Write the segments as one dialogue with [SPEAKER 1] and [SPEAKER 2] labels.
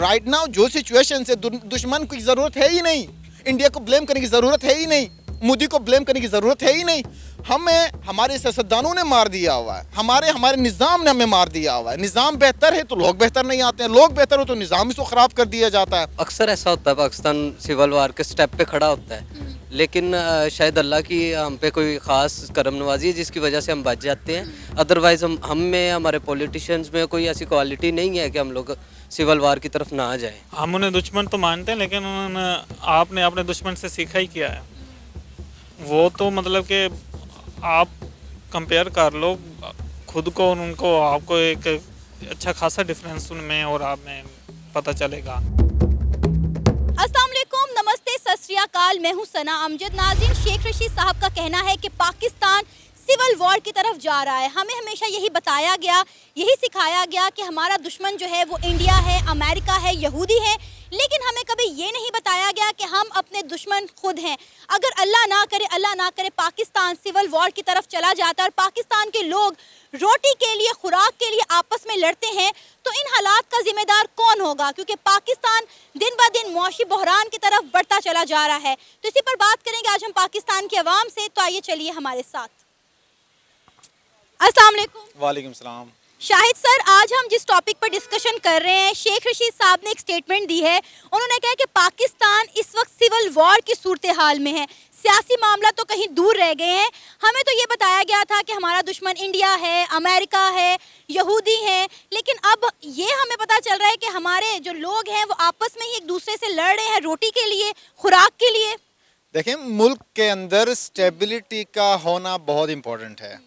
[SPEAKER 1] Right now जो situation है दुश्मन की ज़रूरत है ही नहीं, इंडिया को ब्लेम करने की ज़रूरत है ही नहीं, मोदी को ब्लेम करने की ज़रूरत है ही नहीं। हमें हमारे सियासतदानों ने मार दिया हुआ है, हमारे निज़ाम ने हमें मार दिया हुआ है। निज़ाम बेहतर है तो लोग बेहतर नहीं आते हैं, लोग बेहतर हो तो निज़ाम इसको ख़राब कर दिया जाता है।
[SPEAKER 2] अक्सर ऐसा होता है, पाकिस्तान सिविल वार के स्टेप पे खड़ा होता है, लेकिन शायद अल्लाह की हम पे कोई ख़ास करम नवाजी है जिसकी वजह से हम बच जाते हैं। अदरवाइज़ हम में, हमारे पॉलिटिशियंस में कोई ऐसी क्वालिटी नहीं है कि हम लोग सिविल वार की तरफ ना आ जाएं।
[SPEAKER 3] हम उन्हें दुश्मन तो मानते हैं, लेकिन आपने अपने दुश्मन से सीखा ही किया है। वो तो मतलब कि आप कंपेयर कर लो खुद को और उनको, आपको एक अच्छा खासा डिफरेंस उनमें और आप में पता चलेगा।
[SPEAKER 4] अस्सलाम वालेकुम, नमस्ते, सत श्री अकाल। मैं हूं सना अमजद। नाज़रीन, शेख रशीद साहब का कहना है कि पाकिस्तान सिविल वॉर की तरफ जा रहा है। हमें हमेशा यही बताया गया, यही सिखाया गया कि हमारा दुश्मन जो है वो इंडिया है, अमेरिका है, यहूदी है, लेकिन हमें कभी ये नहीं बताया गया कि हम अपने दुश्मन खुद हैं। अगर अल्लाह ना करे पाकिस्तान सिविल वॉर की तरफ चला जाता है और पाकिस्तान के लोग रोटी के लिए, खुराक के लिए आपस में लड़ते हैं, तो इन हालात का जिम्मेदार कौन होगा? क्योंकि पाकिस्तान दिन ब दिन मुआशी बहरान की तरफ बढ़ता चला जा रहा है। तो इसी पर बात करेंगे आज हम पाकिस्तान की आवाम से। तो आइए चलिए हमारे साथ। अस्सलाम वालेकुम।
[SPEAKER 1] वालेकुम सलाम।
[SPEAKER 4] शाहिद सर, आज हम जिस टॉपिक पर डिस्कशन कर रहे हैं, शेख रशीद साहब ने एक स्टेटमेंट दी है। उन्होंने कहा कि पाकिस्तान इस वक्त सिविल वॉर की सूरत हाल में है, सियासी मामला तो कहीं दूर रह गए हैं। हमें तो ये बताया गया था कि हमारा दुश्मन इंडिया है, अमेरिका है, यहूदी हैं, लेकिन अब ये हमें पता चल रहा है कि हमारे जो लोग हैं वो आपस में ही एक दूसरे से लड़ रहे हैं रोटी के लिए, खुराक के लिए।
[SPEAKER 1] देखें, मुल्क के अंदर स्टेबिलिटी का होना बहुत इम्पोर्टेंट है।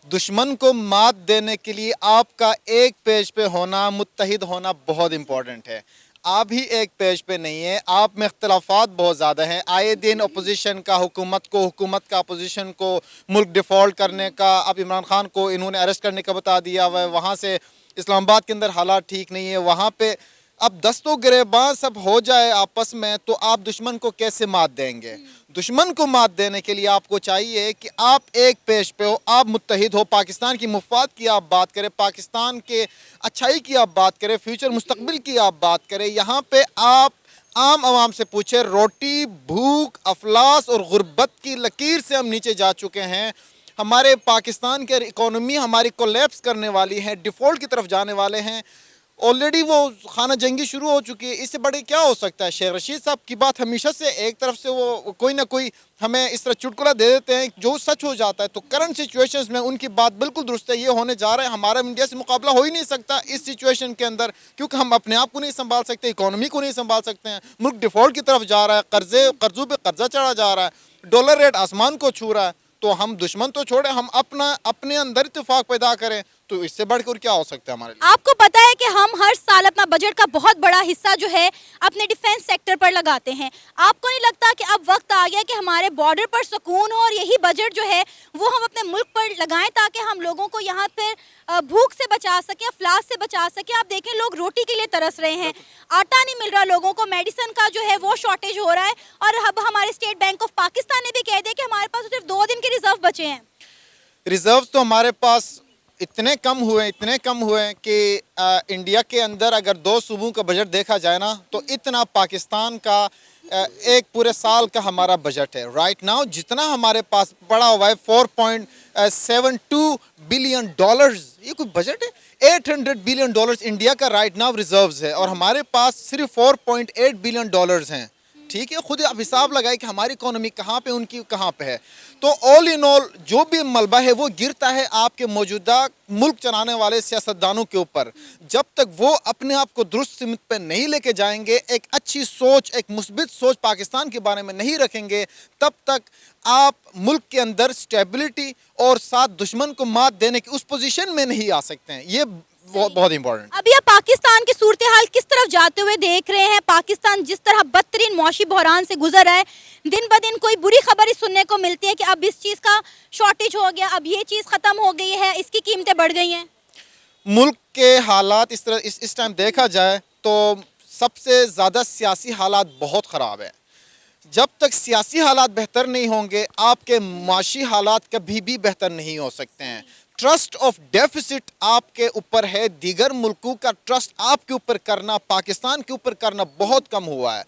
[SPEAKER 1] दुश्मन को मात देने के लिए आपका एक पेज पे होना, मुत्तहिद होना बहुत इम्पोर्टेंट है। आप ही एक पेज पे नहीं है, आप में इख्तलाफात बहुत ज़्यादा हैं। आए दिन अपोजिशन का हुकूमत का अपोजिशन को मुल्क डिफ़ॉल्ट करने का, अब इमरान खान को इन्होंने अरेस्ट करने का बता दिया हुआ है। वहाँ से इस्लामाबाद के अंदर हालात ठीक नहीं है, वहाँ पे अब दस्तों गिरेबान सब हो जाए आपस में, तो आप दुश्मन को कैसे मात देंगे? दुश्मन को मात देने के लिए आपको चाहिए कि आप एक पेज पे हो, आप मुत्तहिद हो, पाकिस्तान की मुफाद की आप बात करें, पाकिस्तान के अच्छाई की आप बात करें, फ्यूचर मुस्तकबिल की आप बात करें। यहाँ पे आप आम आवाम से पूछे, रोटी, भूख, अफलास और गुर्बत की लकीर से हम नीचे जा चुके हैं। हमारे पाकिस्तान के इकोनॉमी हमारी कोलैप्स करने वाली है, डिफ़ॉल्ट की तरफ जाने वाले हैं। ऑलरेडी वो खाना जंगी शुरू हो चुकी है। इससे बड़े क्या हो सकता है? शेख रशीद साहब की बात हमेशा से एक तरफ से वो कोई ना कोई हमें इस तरह चुटकुला दे देते हैं जो सच हो जाता है। तो करंट सिचुएशंस में उनकी बात बिल्कुल दुरुस्त है। ये होने जा रहा है, हमारा इंडिया से मुकाबला हो ही नहीं सकता इस सिचुएशन के अंदर, क्योंकि हम अपने आप को नहीं संभाल सकते, इकोनॉमी को नहीं संभाल सकते हैं। मुल्क डिफ़ॉल्ट की तरफ जा रहा है, कर्ज़ों पे कर्जा चढ़ा जा रहा है, डॉलर रेट आसमान को छू रहा है। तो हम दुश्मन तो छोड़े, हम अपने अंदर इत्तेफाक पैदा करें, तो इससे बढ़कर क्या हो सकता है हमारे लिए?
[SPEAKER 4] आपको पता है कि हम हर साल अपना बजट का बहुत बड़ा हिस्सा जो है अपने डिफेंस सेक्टर पर लगाते हैं। आपको नहीं लगता कि अब वक्त आ गया कि हमारे बॉर्डर पर सुकून हो और यही बजट जो है वो हम अपने मुल्क पर लगाएं, ताकि हम लोगों को यहाँ पर भूख से बचा सकें, अफलास से बचा सकें? आप देखें, लोग रोटी के लिए तरस रहे हैं, आटा नहीं मिल रहा लोगों को, मेडिसिन का जो है वो शॉर्टेज हो रहा है। और अब हमारे स्टेट बैंक ऑफ पाकिस्तान ने भी कह दिया कि हमारे पास सिर्फ 2 दिन के रिजर्व बचे हैं।
[SPEAKER 1] रिजर्व तो हमारे पास इतने कम हुए कि इंडिया के अंदर अगर 2 सूबों का बजट देखा जाए ना, तो इतना पाकिस्तान का एक पूरे साल का हमारा बजट है। राइट नाउ जितना हमारे पास पड़ा हुआ है 4.72 बिलियन डॉलर्स, ये कोई बजट है? 800 बिलियन डॉलर्स इंडिया का राइट नाउ रिजर्व्स है, और हमारे पास सिर्फ 4.8 बिलियन डॉलर्स हैं। ठीक है, खुद आप हिसाब लगाए कि हमारी इकोनॉमी कहाँ पे, उनकी कहाँ पे है। तो ऑल इन ऑल जो भी मलबा है वो गिरता है आपके मौजूदा मुल्क चलाने वाले सियासतदानों के ऊपर। जब तक वो अपने आप को दुरुस्त सिमत पे नहीं लेके जाएंगे, एक अच्छी सोच, एक मुस्बित सोच पाकिस्तान के बारे में नहीं रखेंगे, तब तक आप मुल्क के अंदर स्टेबिलिटी और साथ दुश्मन को मात देने की उस पोजीशन में नहीं आ सकते हैं। ये बहुत इंपॉर्टेंट।
[SPEAKER 4] अभी आप पाकिस्तान की सूरत हाल किस तरफ जाते हुए देख रहे हैं? पाकिस्तान जिस तरह बदतरीन मौशी बहरान से गुजर रहा है, दिन ब दिन कोई बुरी खबर ही सुनने को मिलती है कि अब इस चीज़ का शॉर्टेज हो गया, अब ये चीज़ ख़त्म हो गई है, इसकी कीमतें बढ़ गई हैं।
[SPEAKER 1] मुल्क के हालात इस तरह इस टाइम देखा जाए तो सबसे ज़्यादा सियासी हालात बहुत ख़राब है। जब तक सियासी हालात बेहतर नहीं होंगे, आपके माशी हालात कभी भी बेहतर नहीं हो सकते हैं। ट्रस्ट ऑफ डेफिसिट आपके ऊपर है, दीगर मुल्कों का ट्रस्ट आपके ऊपर करना, पाकिस्तान के ऊपर करना बहुत कम हुआ है।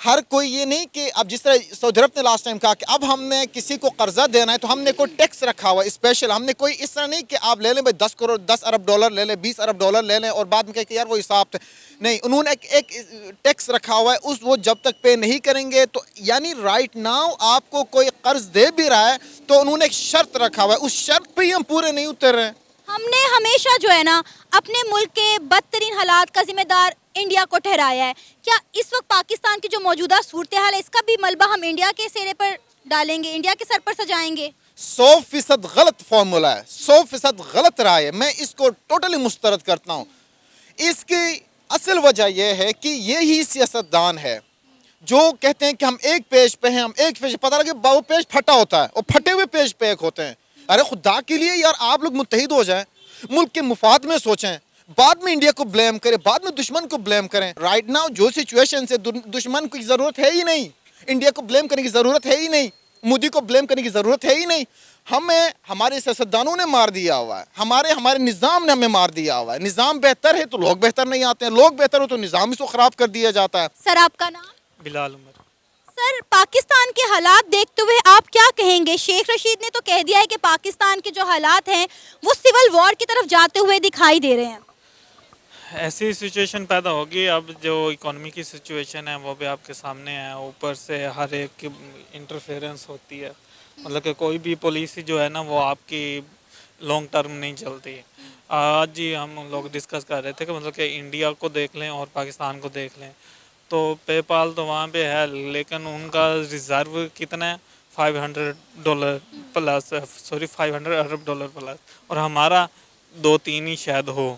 [SPEAKER 1] हर कोई ये नहीं कि अब जिस तरह सऊदी अरब ने लास्ट टाइम कहा कि अब हमने किसी को कर्जा देना है तो हमने कोई टैक्स रखा हुआ है स्पेशल, हमने कोई इस तरह नहीं कि आप ले लें भाई 10 अरब डॉलर ले लें, 20 अरब डॉलर ले लें और बाद में कहें कि यार वो हिसाब था नहीं, उन्होंने एक टैक्स रखा हुआ है, उस वो जब तक पे नहीं करेंगे तो यानी राइट नाउ आपको कोई कर्ज दे भी रहा है तो उन्होंने एक शर्त रखा हुआ है, उस शर्त पे ही हम पूरे नहीं उतर रहे हैं।
[SPEAKER 4] हमने हमेशा जो है ना अपने मुल्क के बदतरीन हालात का जिम्मेदार इंडिया को ठहराया है। क्या इस वक्त पाकिस्तान की जो मौजूदा सूरत हाल है इसका भी मलबा हम इंडिया के सिरे पर डालेंगे, इंडिया के सर पर सजाएंगे?
[SPEAKER 1] 100% गलत फॉर्मूला है, 100% गलत राय है, मैं इसको टोटली मुस्तरद करता हूँ। इसकी असल वजह यह है कि यही सियासतदान है जो कहते हैं कि हम एक पेज पे हैं, हम एक पेज, पता लगे वो पेज फटा होता है और फटे हुए पेज पे एक होते हैं। अरे खुदा के लिए यार आप लोग मुत्तहिद हो जाएं, मुल्क के मुफाद में सोचें, बाद में इंडिया को ब्लेम करें, बाद में दुश्मन को ब्लेम करें। राइट नाउ जो सिचुएशन से दुश्मन की ज़रूरत है ही नहीं, इंडिया को ब्लेम करने की ज़रूरत है ही नहीं, मोदी को ब्लेम करने की ज़रूरत है ही नहीं। हमें हमारे सियासतदानों ने मार दिया हुआ है, हमारे निज़ाम ने हमें मार दिया हुआ है। निज़ाम बेहतर है तो लोग बेहतर नहीं आते हैं, लोग बेहतर हो तो निज़ाम इसको ख़राब कर दिया जाता है।
[SPEAKER 4] सर आपका नाम?
[SPEAKER 3] बिलाल उमर।
[SPEAKER 4] सर पाकिस्तान के हालात देखते हुए आप क्या कहेंगे? शेख रशीद ने तो कह दिया है कि पाकिस्तान के जो हालात हैं वो सिविल वॉर की तरफ जाते हुए दिखाई दे रहे हैं।
[SPEAKER 3] ऐसी सिचुएशन पैदा होगी, अब जो इकोनॉमी की सिचुएशन है वो भी आपके सामने है, ऊपर से हर एक की इंटरफेरेंस होती है, मतलब कि कोई भी पॉलिसी जो है ना वो आपकी लॉन्ग टर्म नहीं चलती। आज ही हम लोग डिस्कस कर रहे थे कि मतलब कि इंडिया को देख लें और पाकिस्तान को देख लें तो पेपाल तो वहाँ पे है लेकिन उनका रिज़र्व कितना है $500 प्लस, सॉरी $500 अरब प्लस, और हमारा 2-3 ही शायद हो।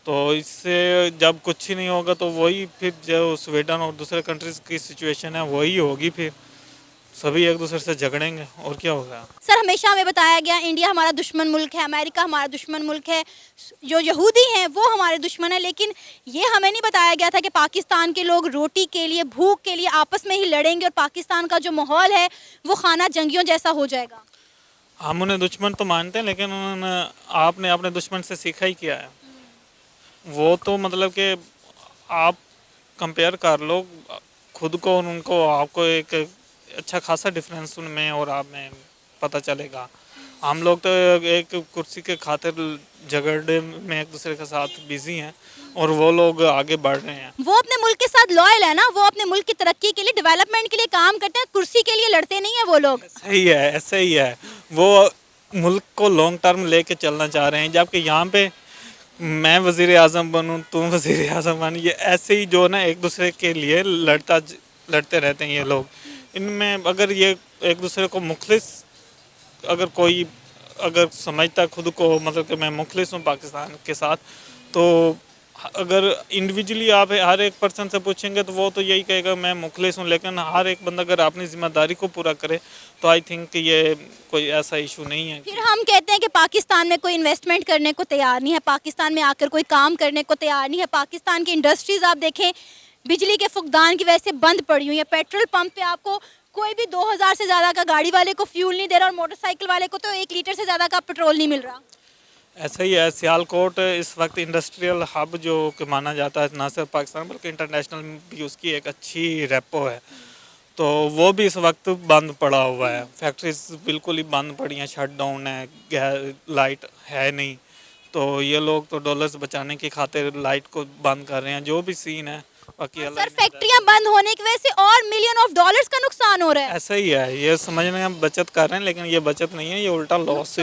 [SPEAKER 3] तो इससे जब कुछ ही नहीं होगा तो वही फिर जो स्वीडन और दूसरे कंट्रीज़ की सिचुएशन है वही होगी, फिर सभी एक दूसरे से झगड़ेंगे और क्या होगा।
[SPEAKER 4] सर हमेशा हमें बताया गया इंडिया हमारा दुश्मन मुल्क है, अमेरिका हमारा दुश्मन मुल्क है, जो यहूदी हैं वो हमारे दुश्मन है, लेकिन ये हमें नहीं बताया गया था कि पाकिस्तान के लोग रोटी के लिए, भूख के लिए आपस में ही लड़ेंगे और पाकिस्तान का जो माहौल है वो खाना जंगियों जैसा हो जाएगा।
[SPEAKER 3] हम उन्हें दुश्मन तो मानते हैं लेकिन आपने अपने दुश्मन से सीखा ही किया है। वो तो मतलब कि आप कंपेयर कर लो खुद को और उनको, आपको एक अच्छा खासा डिफरेंस उनमें और आप में पता चलेगा। हम लोग तो एक कुर्सी के खातिर झगड़ने में एक दूसरे के साथ बिजी हैं और वो लोग आगे बढ़ रहे हैं।
[SPEAKER 4] वो अपने मुल्क के साथ लॉयल है ना, वो अपने मुल्क की तरक्की के लिए, डेवलपमेंट के लिए काम करते हैं, कुर्सी के लिए लड़ते नहीं है वो लोग।
[SPEAKER 3] सही है, ऐसा ही है, वो मुल्क को लॉन्ग टर्म लेके चलना चाह रहे हैं, जबकि यहाँ पे मैं वज़ीर आज़म बनूँ तुम वज़ीर आज़म बन, ये ऐसे ही जो ना एक दूसरे के लिए लड़ते रहते हैं ये लोग। इनमें अगर ये एक दूसरे को मुखलिस, अगर कोई अगर समझता खुद को मतलब कि मैं मुखलिस हूँ पाकिस्तान के साथ, तो अगर इंडिविजुअली आप हर एक पर्सन से पूछेंगे तो वो तो यही कहेगा मैं मुखलिस हूँ, लेकिन हर एक बंदा अगर अपनी ज़िम्मेदारी को पूरा करे तो आई थिंक ये कोई ऐसा इशू नहीं है।
[SPEAKER 4] फिर हम कहते हैं कि पाकिस्तान में कोई इन्वेस्टमेंट करने को तैयार नहीं है, पाकिस्तान में आकर कोई काम करने को तैयार नहीं है। पाकिस्तान की इंडस्ट्रीज़ आप देखें बिजली के फुकदान की वजह से बंद पड़ी हुई है, पेट्रोल पंप पे आपको कोई भी 2000 से ज़्यादा का गाड़ी वाले को फ्यूल नहीं दे रहा और मोटरसाइकिल वाले को तो 1 लीटर से ज़्यादा का पेट्रोल नहीं मिल रहा।
[SPEAKER 3] ऐसा ही है, सियालकोट इस वक्त इंडस्ट्रियल हब जो कि माना जाता है ना सिर्फ पाकिस्तान बल्कि इंटरनेशनल भी उसकी एक अच्छी रेपो है, तो वो भी इस वक्त बंद पड़ा हुआ है। फैक्ट्रीज बिल्कुल ही बंद पड़ी हैं, शट डाउन है, लाइट है नहीं, तो ये लोग तो डॉलर्स बचाने की खातिर लाइट को बंद कर रहे हैं, जो भी सीन है। बाकी
[SPEAKER 4] सर फैक्ट्रियां बंद होने की वजह से और $मिलियन का नुकसान हो रहा है।
[SPEAKER 3] ऐसा ही है, ये समझने हम बचत कर रहे हैं लेकिन ये बचत नहीं है, ये उल्टा लॉस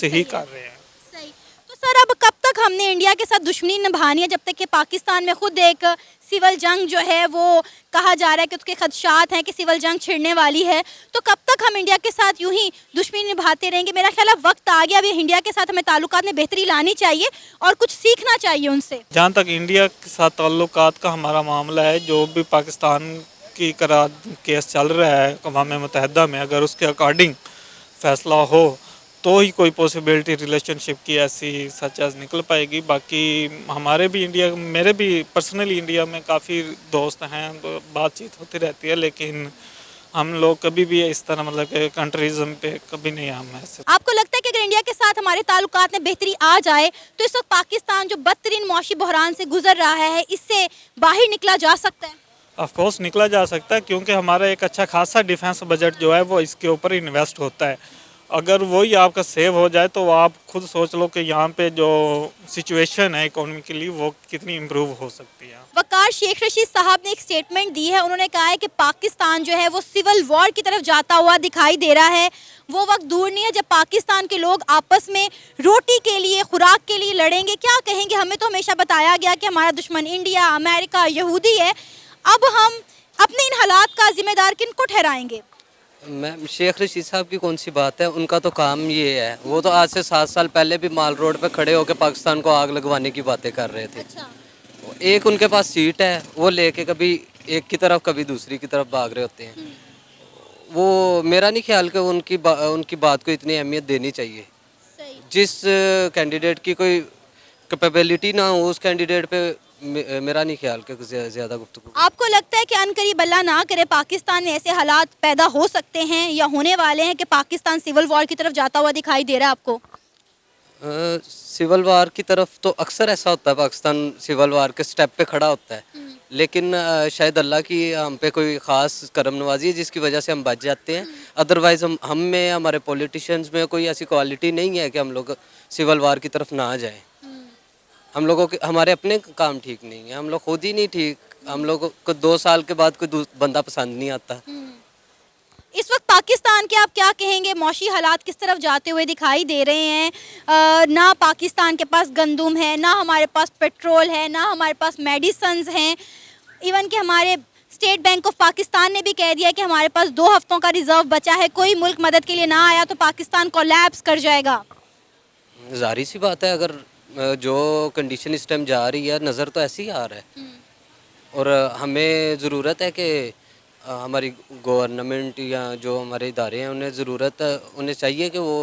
[SPEAKER 3] ही कर रहे हैं।
[SPEAKER 4] सही। तो सर अब कब तक हमने इंडिया के साथ दुश्मनी निभानी है, जब तक कि पाकिस्तान में खुद एक सिविल जंग जो है वो कहा जा रहा है कि उसके खदशात हैं कि सिविल जंग छिड़ने वाली है, तो कब तक हम इंडिया के साथ यूं ही दुश्मनी निभाते रहेंगे? मेरा ख्याल है वक्त आ गया, अभी इंडिया के साथ हमें ताल्लुकात में बेहतरी लानी चाहिए और कुछ सीखना चाहिए उनसे।
[SPEAKER 3] जहाँ तक इंडिया के साथ ताल्लुकात का हमारा मामला है, जो भी पाकिस्तान की केस चल रहा है अक़वाम मुत्तहिदा में, अगर उसके अकॉर्डिंग फ़ैसला हो तो ही कोई पॉसिबिलिटी रिलेशनशिप की ऐसी सच एज निकल पाएगी। बाकी हमारे भी इंडिया, मेरे भी पर्सनली इंडिया में काफ़ी दोस्त हैं, बातचीत होती रहती है, लेकिन हम लोग कभी भी इस तरह मतलब कि कंट्रीज़म पे कभी नहीं हम ऐसे।
[SPEAKER 4] आपको लगता है कि अगर अगर इंडिया के साथ हमारे ताल्लुकात में बेहतरी आ जाए तो इस वक्त पाकिस्तान जो बदतरीन मौशी बहरान से गुजर रहा है, इससे बाहर निकला जा सकता है?
[SPEAKER 3] ऑफ कोर्स निकला जा सकता है, क्योंकि हमारा एक अच्छा खासा डिफेंस बजट जो है वो इसके ऊपर इन्वेस्ट होता है। अगर वही आपका सेव हो जाए तो आप खुद सोच लो कि यहाँ पे जो सिचुएशन है इकोनॉमिकली वो कितनी इम्प्रूव हो सकती है।
[SPEAKER 4] वकार शेख रशीद साहब ने एक स्टेटमेंट दी है। उन्होंने कहा है कि पाकिस्तान जो है वो सिविल वॉर की तरफ जाता हुआ दिखाई दे रहा है। वो वक्त दूर नहीं है जब पाकिस्तान के लोग आपस में रोटी के लिए, खुराक के लिए लड़ेंगे। क्या कहेंगे? हमें तो हमेशा बताया गया कि हमारा दुश्मन इंडिया, अमेरिका, यहूदी है। अब हम अपने इन हालात का जिम्मेदार किनको ठहराएंगे?
[SPEAKER 2] मैम, शेख रशीद साहब की कौन सी बात है, उनका तो काम ये है। वो तो आज से 7 साल पहले भी माल रोड पे खड़े होकर पाकिस्तान को आग लगवाने की बातें कर रहे थे।
[SPEAKER 4] अच्छा,
[SPEAKER 2] एक उनके पास सीट है, वो लेके कभी एक की तरफ कभी दूसरी की तरफ भाग रहे होते हैं। वो मेरा नहीं ख्याल कि उनकी बात को इतनी अहमियत देनी चाहिए।
[SPEAKER 4] सही।
[SPEAKER 2] जिस कैंडिडेट की कोई कैपेबिलिटी ना हो उस कैंडिडेट पे मेरा नहीं ख्याल कि ज़्यादा गुफ्तगू।
[SPEAKER 4] आपको लगता है कि अनकरीब अल्लाह ना करे पाकिस्तान में ऐसे हालात पैदा हो सकते हैं या होने वाले हैं कि पाकिस्तान सिविल वॉर की तरफ जाता हुआ दिखाई दे रहा है आपको?
[SPEAKER 2] सिविल वार की तरफ तो अक्सर ऐसा होता है, पाकिस्तान सिविल वार के स्टेप पे खड़ा होता है। लेकिन शायद अल्लाह की हम पे कोई ख़ास करम नवाजी है जिसकी वजह से हम बच जाते हैं। अदरवाइज़ हम में, हमारे पॉलिटिशियंस में कोई ऐसी क्वालिटी नहीं है कि हम लोग सिविल वार की तरफ ना जाएं। हम लोगों के हमारे अपने काम ठीक नहीं है, हम लोग खुद ही नहीं ठीक। हम लोगों को 2 साल के बाद कोई बंदा पसंद नहीं आता।
[SPEAKER 4] इस वक्त पाकिस्तान के आप क्या कहेंगे? मौशी हालात किस तरफ जाते हुए दिखाई दे रहे हैं? ना पाकिस्तान के पास गंदुम है, ना हमारे पास पेट्रोल है, ना हमारे पास मेडिसन्स हैं। इवन कि हमारे स्टेट बैंक ऑफ पाकिस्तान ने भी कह दिया कि हमारे पास 2 हफ्तों का रिजर्व बचा है। कोई मुल्क मदद के लिए ना आया तो पाकिस्तान कोलैप्स कर जाएगा।
[SPEAKER 2] ज़ाहिर सी बात है, अगर जो कंडीशन इस टाइम जा रही है, नज़र तो ऐसे ही आ रहा है। और हमें ज़रूरत है कि हमारी गवर्नमेंट या जो हमारे इदारे हैं उन्हें चाहिए कि वो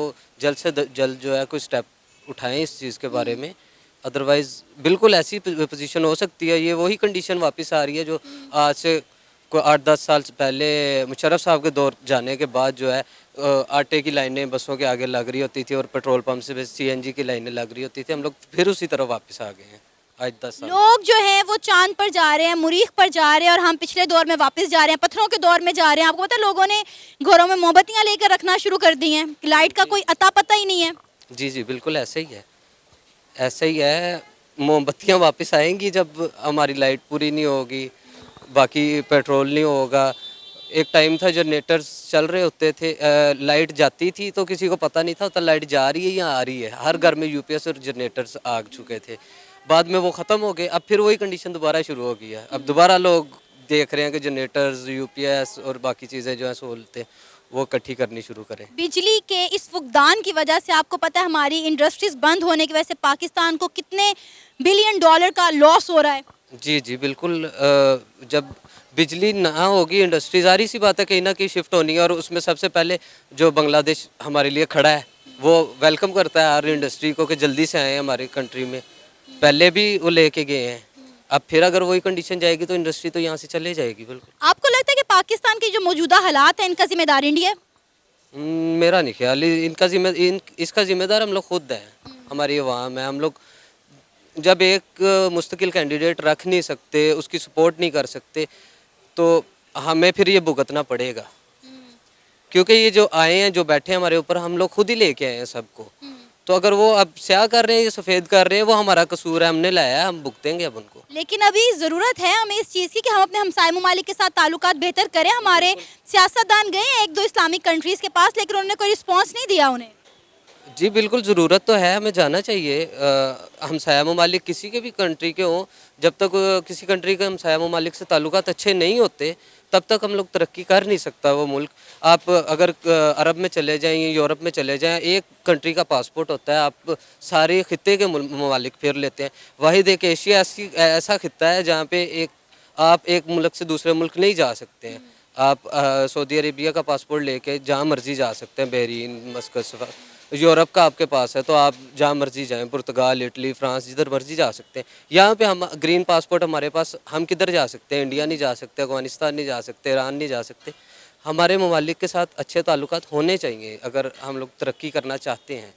[SPEAKER 2] जल्द से जल्द जो है कोई स्टेप उठाएं इस चीज़ के बारे में। अदरवाइज़ बिल्कुल ऐसी पोजीशन हो सकती है, ये वही कंडीशन वापस आ रही है जो आज से कोई 8-10 साल पहले मुशर्रफ साहब के दौर जाने के बाद जो है आटे की लाइनें बसों के आगे लग रही होती थी और पेट्रोल पंप से CNG की लाइनें लग रही होती थी। हम लोग फिर उसी तरफ वापस आ गए हैं आज 10 साल।
[SPEAKER 4] लोग जो हैं वो चांद पर जा रहे हैं, मुरीख पर जा रहे हैं, और हम पिछले दौर में वापस जा रहे हैं, पत्थरों के दौर में जा रहे हैं। आपको पता है लोगों ने घरों में मोमबत्तियां लेकर रखना शुरू कर दी हैं, लाइट का कोई अता पता ही नहीं है।
[SPEAKER 2] जी जी बिल्कुल ऐसे ही है, ऐसे ही है। मोमबत्तियाँ वापस आएंगी जब हमारी लाइट पूरी नहीं होगी, बाकी पेट्रोल नहीं होगा। एक टाइम था जनरेटर्स चल रहे होते थे, लाइट जाती थी तो किसी को पता नहीं था लाइट जा रही है या आ रही है। हर घर में UPS और जनरेटर्स आ चुके थे, बाद में वो ख़त्म हो गए। अब फिर वही कंडीशन दोबारा शुरू हो गई है। अब दोबारा लोग देख रहे हैं कि जनरेटर्स, UPS और बाकी चीज़ें जो हैं सहूलतें वो इकट्ठी करनी शुरू करें।
[SPEAKER 4] बिजली के इस फुकदान की वजह से आपको पता है हमारी इंडस्ट्रीज बंद होने की वजह से पाकिस्तान को कितने $बिलियन का लॉस हो रहा है?
[SPEAKER 2] जी जी बिल्कुल। जब बिजली ना होगी इंडस्ट्री, ज़ाहिर सी बात है कहीं ना कहीं शिफ्ट होनी है। और उसमें सबसे पहले जो बांग्लादेश हमारे लिए खड़ा है वो वेलकम करता है हर इंडस्ट्री को कि जल्दी से आए हमारी कंट्री में। पहले भी वो लेके गए हैं, अब फिर अगर वही कंडीशन जाएगी तो इंडस्ट्री तो यहाँ से चले जाएगी। बिल्कुल।
[SPEAKER 4] आपको लगता है कि पाकिस्तान की जो मौजूदा हालात हैं इनका जिम्मेदार इंडिया है?
[SPEAKER 2] मेरा नहीं ख्याल। इसका जिम्मेदार हम लोग खुद हैं, हमारी अवाम है। हम लोग जब एक मुस्तकिल कैंडिडेट रख नहीं सकते, उसकी सपोर्ट नहीं कर सकते, तो हमें फिर ये भुगतना पड़ेगा। क्योंकि ये जो आए हैं, जो बैठे हैं हमारे ऊपर, हम लोग खुद ही लेके आए हैं सबको। तो अगर वो अब स्याह कर रहे हैं या सफ़ेद कर रहे हैं, वो हमारा कसूर है, हमने लाया है, हम भुगतेंगे अब उनको।
[SPEAKER 4] लेकिन अभी ज़रूरत है हमें इस चीज़ की कि हम अपने हमसाय ममालिक के साथ ताल्लुकात बेहतर करें। हमारे सियासतदान गए हैं 1-2 इस्लामिक कंट्रीज़ के पास, लेकिन उन्होंने कोई रिस्पॉन्स नहीं दिया उन्हें।
[SPEAKER 2] जी बिल्कुल, ज़रूरत तो है, हमें जाना चाहिए। हमसाया ममालिक किसी के भी कंट्री के हों, जब तक किसी कंट्री के हमसाया ममालिक से ताल्लुकात अच्छे नहीं होते तब तक हम लोग तरक्की कर नहीं सकता वो मुल्क। आप अगर अरब में चले जाएं या यूरोप में चले जाएं, एक कंट्री का पासपोर्ट होता है, आप सारे खित्ते के ममालिक फिर लेते हैं। वाहिद एक एशिया ऐसा खित्ता है जहाँ पे आप एक मुल्क से दूसरे मुल्क नहीं जा सकते हैं। आप सऊदी अरेबिया का पासपोर्ट लेके जहाँ मर्जी जा सकते हैं, बहरीन, मस्कट। यूरोप का आपके पास है तो आप जहाँ मर्जी जाएं, पुर्तगाल, इटली, फ्रांस, जिधर मर्जी जा सकते हैं। यहाँ पे हम ग्रीन पासपोर्ट हमारे पास, हम किधर जा सकते हैं? इंडिया नहीं जा सकते, अफगानिस्तान नहीं जा सकते, ईरान नहीं जा सकते। हमारे ममालिक के साथ अच्छे ताल्लुकात होने चाहिए अगर हम लोग तरक्की करना चाहते हैं।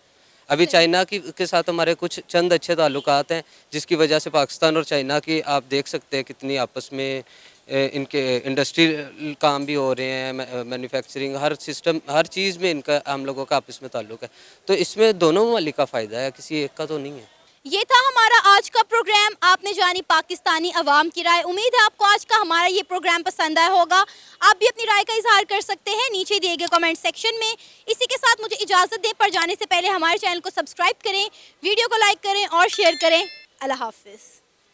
[SPEAKER 2] अभी चाइना के साथ हमारे कुछ चंद अच्छे ताल्लुकात हैं, जिसकी वजह से पाकिस्तान और चाइना की आप देख सकते हैं कितनी आपस में इनके इंडस्ट्रियल काम भी हो रहे हैं, मैन्युफैक्चरिंग, हर सिस्टम, हर चीज़ में इनका हम लोगों का आपस में ताल्लुक है। तो इसमें दोनों ममालिक का फ़ायदा है, किसी एक का तो नहीं है।
[SPEAKER 4] ये था हमारा आज का प्रोग्राम। आपने जानी पाकिस्तानी अवाम की राय। उम्मीद है आपको आज का हमारा ये प्रोग्राम पसंद आया होगा। आप भी अपनी राय का इजहार कर सकते हैं नीचे दिए गए कमेंट सेक्शन में। इसी के साथ मुझे इजाज़त दें, पर जाने से पहले हमारे चैनल को सब्सक्राइब करें, वीडियो को लाइक करें और शेयर करें। अल्लाह हाफिज़।